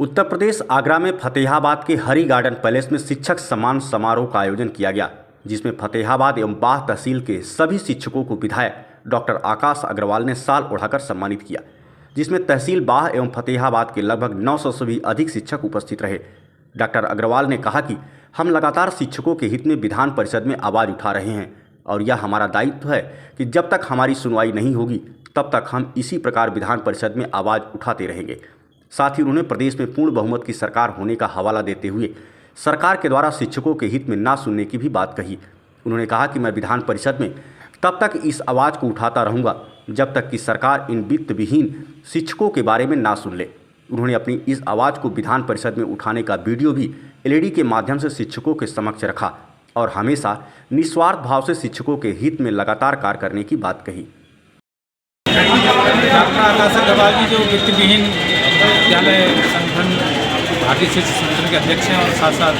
उत्तर प्रदेश आगरा में फतेहाबाद के हरी garden palace में शिक्षक सम्मान समारोह का आयोजन किया गया, जिसमें फतेहाबाद एवं बाह तहसील के सभी शिक्षकों को विधायक डॉक्टर आकाश अग्रवाल ने शाल ओढ़ाकर सम्मानित किया, जिसमें तहसील बाह एवं फतेहाबाद के लगभग 900 से भी अधिक शिक्षक उपस्थित रहे। डॉक्टर अग्रवाल ने कहा कि हम लगातार शिक्षकों के हित में विधान परिषद में आवाज़ उठा रहे हैं और यह हमारा दायित्व है कि जब तक हमारी सुनवाई नहीं होगी तब तक हम इसी प्रकार विधान परिषद में आवाज़ उठाते रहेंगे। साथ ही उन्होंने प्रदेश में पूर्ण बहुमत की सरकार होने का हवाला देते हुए सरकार के द्वारा शिक्षकों के हित में ना सुनने की भी बात कही। उन्होंने कहा कि मैं विधान परिषद में तब तक इस आवाज़ को उठाता रहूँगा जब तक कि सरकार इन वित्त विहीन शिक्षकों के बारे में ना सुन ले। उन्होंने अपनी इस आवाज़ को विधान परिषद में उठाने का वीडियो भी एलईडी के माध्यम से शिक्षकों के समक्ष रखा और हमेशा निस्वार्थ भाव से शिक्षकों के हित में लगातार कार्य करने की बात कही। डॉक्टर आकाश अग्रवाल जी जो वित्त विहीन विद्यालय संगठन भारतीय शिक्षक संगठन के अध्यक्ष हैं और साथ साथ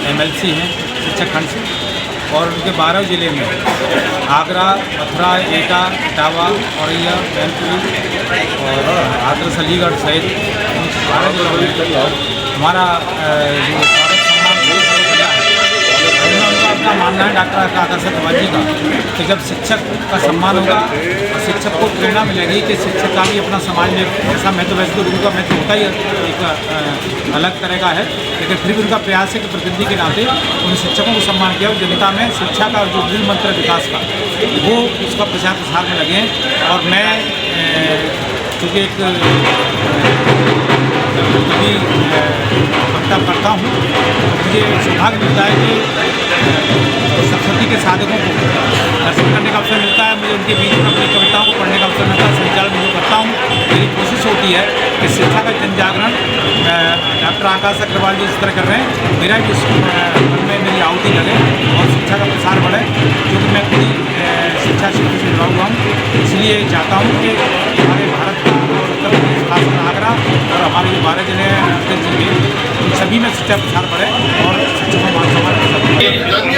एमएलसी हैं शिक्षक खंड से, और उनके 12 जिले में आगरा, मथुरा, एटा, इटावा, औरैया, मैनपुरी और हाथरस, अलीगढ़ सहित 12 जिलों में हमारा जो स्वागत सम्मान मिला है। उनका अपना मानना है डॉक्टर आकाश अग्रवाल जी का कि जब शिक्षक का सम्मान होगा और शिक्षक को प्रेरणा मिलेगी कि शिक्षक का भी अपना समाज में ऐसा महत्व, वैसे तो गुरु का महत्व होता ही एक अलग तरह का है, लेकिन फिर भी उनका प्रयास है कि प्रतिनिधि के नाते उन शिक्षकों को सम्मान किया और जनता में शिक्षा का जो मूल मंत्र विकास का वो उसका प्रचार प्रसार में लगे हैं। और मैं चूँकि एक कविता करता हूँ तो मुझे सौभाग्य मिलता है कि सरस्वती के साधकों को दर्शन करने का अवसर मिलता है, मुझे उनके बीच में अपनी कविताओं को पढ़ने का अवसर मिलता है। संचालन मैं करता हूँ, मेरी कोशिश होती है कि शिक्षा का जन जागरण डॉक्टर आकाश अग्रवाल जी इस तरह कर रहे हैं, मेरा भी मन में मेरी आहुति लगे और शिक्षा का प्रसार बढ़े, क्योंकि मैं पूरी शिक्षा क्षेत्र से जुड़ा हुआ हूँ। इसलिए चाहता हूँ कि हमारे भारत का और उत्तर प्रदेश खासकर आगरा और हमारे जो 12 जिले हैं उन सभी में शिक्षा प्रसार बढ़े और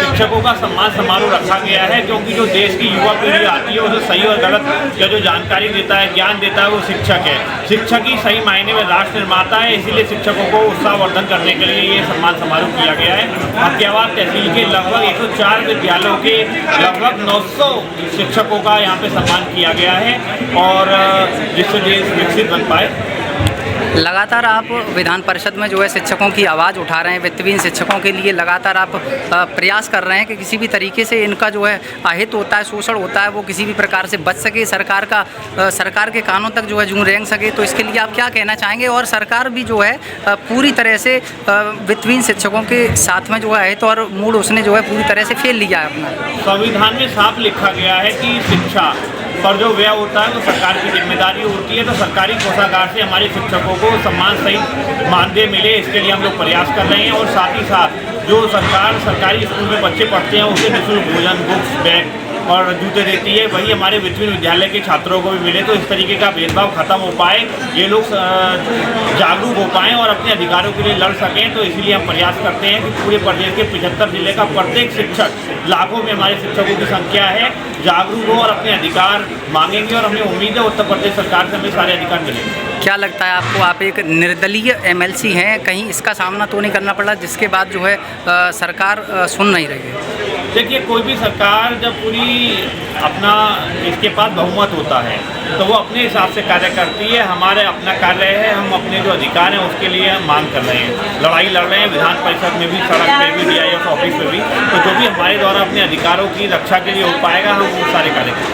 शिक्षकों का सम्मान समारोह रखा गया है, क्योंकि जो देश की युवा पीढ़ी आती है उसे सही और गलत का जो जानकारी देता है, ज्ञान देता है, वो शिक्षक है। शिक्षक ही सही मायने में राष्ट्र निर्माता है, इसीलिए शिक्षकों को उत्साहवर्धन करने के लिए ये सम्मान समारोह किया गया है। फतेहाबाद तहसील के लगभग 104 विद्यालयों के लगभग 900 शिक्षकों का यहाँ पे सम्मान किया गया है और जिससे देश विकसित बन पाए। लगातार आप विधान परिषद में जो है शिक्षकों की आवाज़ उठा रहे हैं, वित्तहीन शिक्षकों के लिए लगातार आप प्रयास कर रहे हैं कि किसी भी तरीके से इनका जो है अहित होता है, शोषण होता है, वो किसी भी प्रकार से बच सके, सरकार के कानों तक जो है जूं रेंग सके। तो इसके लिए आप क्या कहना चाहेंगे? और सरकार भी जो है पूरी तरह से वित्तहीन शिक्षकों के साथ में जो है अहित और मूड उसने जो है पूरी तरह से फेल लिया है अपना। संविधान में साफ लिखा गया है कि शिक्षा पर जो व्यय होता है तो सरकार की जिम्मेदारी होती है, तो सरकारी कोषागार से हमारे शिक्षकों को सम्मान सहित मानदेय मिले, इसके लिए हम लोग प्रयास कर रहे हैं। और साथ ही साथ जो सरकार सरकारी स्कूल में बच्चे पढ़ते हैं उसे निःशुल्क भोजन, बुक्स, बैग और जूते देती है, वही हमारे वित्तहीन विद्यालय के छात्रों को भी मिले, तो इस तरीके का भेदभाव खत्म हो पाए, ये लोग जागरूक हो पाएँ और अपने अधिकारों के लिए लड़ सकें। तो इसीलिए हम प्रयास करते हैं कि पूरे प्रदेश के 75 जिले का प्रत्येक शिक्षक, लाखों में हमारे शिक्षकों की संख्या है, जागरूक हो और अपने अधिकार मांगेंगे और हमें उम्मीद है उत्तर प्रदेश सरकार से हमें सारे अधिकार मिलेंगे। क्या लगता है आपको, आप एक निर्दलीय एमएलसी हैं, कहीं इसका सामना तो नहीं करना पड़ा जिसके बाद जो है सरकार सुन नहीं रही है? देखिए, कोई भी सरकार जब पूरी अपना इसके पास बहुमत होता है तो वो अपने हिसाब से कार्य करती है। हमारे अपना कार्य है, हम अपने जो अधिकार हैं उसके लिए मांग कर रहे हैं, लड़ाई लड़ रहे हैं, विधान परिषद में भी, सड़क पे भी, DIF ऑफिस में भी। तो जो भी हमारे द्वारा अपने अधिकारों की रक्षा के लिए हो पाएगा हम वो सारे कार्य करेंगे।